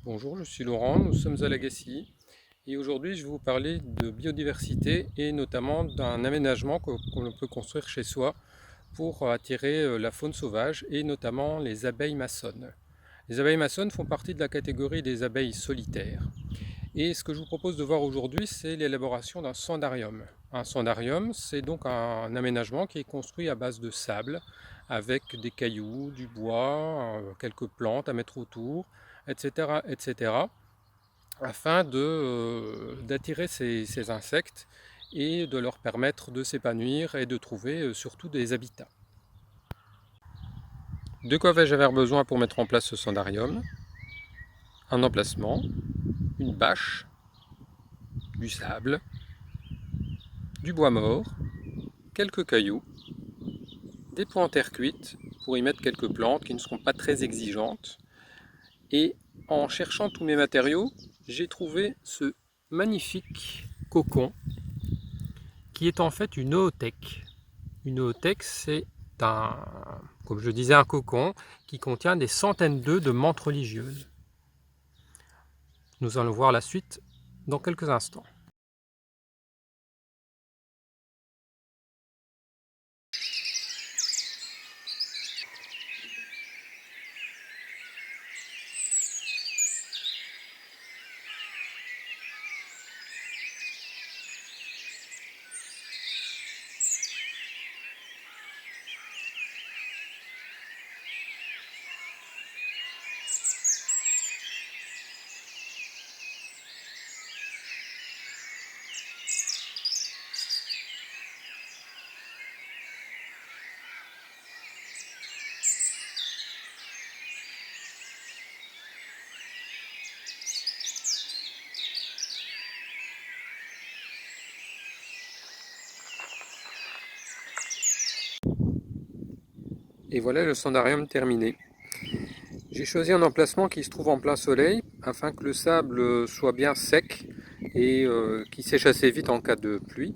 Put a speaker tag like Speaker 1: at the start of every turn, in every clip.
Speaker 1: Bonjour, je suis Laurent, nous sommes à Lagacy et aujourd'hui je vais vous parler de biodiversité et notamment d'un aménagement qu'on peut construire chez soi pour attirer la faune sauvage et notamment les abeilles maçonnes. Les abeilles maçonnes font partie de la catégorie des abeilles solitaires et ce que je vous propose de voir aujourd'hui, c'est l'élaboration d'un sandarium. Un sandarium, c'est donc un aménagement qui est construit à base de sable avec des cailloux, du bois, quelques plantes à mettre autour, etc., etc., afin d'attirer ces insectes et de leur permettre de s'épanouir et de trouver surtout des habitats. De quoi vais-je avoir besoin pour mettre en place ce sandarium? Un emplacement, une bâche, du sable, du bois mort, quelques cailloux, des pots en terre cuite pour y mettre quelques plantes qui ne seront pas très exigeantes. Et en cherchant tous mes matériaux, j'ai trouvé ce magnifique cocon qui est en fait une oothèque. Une oothèque, c'est comme je disais, un cocon qui contient des centaines d'œufs de menthes religieuses. Nous allons voir la suite dans quelques instants. Et voilà le sandarium terminé. J'ai choisi un emplacement qui se trouve en plein soleil afin que le sable soit bien sec et qui sèche assez vite en cas de pluie.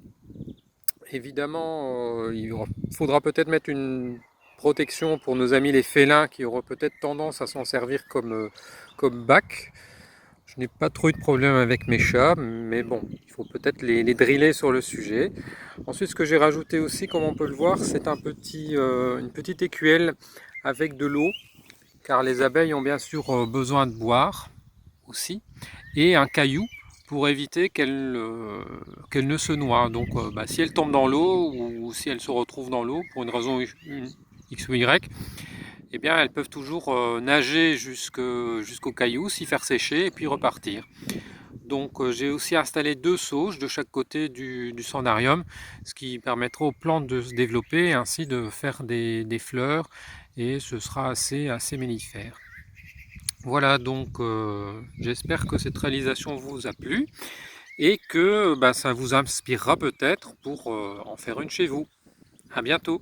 Speaker 1: Évidemment, il faudra peut-être mettre une protection pour nos amis les félins qui auront peut-être tendance à s'en servir comme bac. Je n'ai pas trop eu de problème avec mes chats, mais bon, il faut peut-être les driller sur le sujet. Ensuite, ce que j'ai rajouté aussi, comme on peut le voir, c'est une petite écuelle avec de l'eau, car les abeilles ont bien sûr besoin de boire aussi, et un caillou pour éviter qu'elles ne se noient. Donc si elles tombent dans l'eau ou si elles se retrouvent dans l'eau pour une raison X ou Y, eh bien elles peuvent toujours nager jusqu'au caillou, s'y faire sécher et puis repartir. Donc j'ai aussi installé 2 sauges de chaque côté du sandarium, ce qui permettra aux plantes de se développer et ainsi de faire des fleurs et ce sera assez mellifère. Voilà, donc j'espère que cette réalisation vous a plu et que ça vous inspirera peut-être pour en faire une chez vous. À bientôt!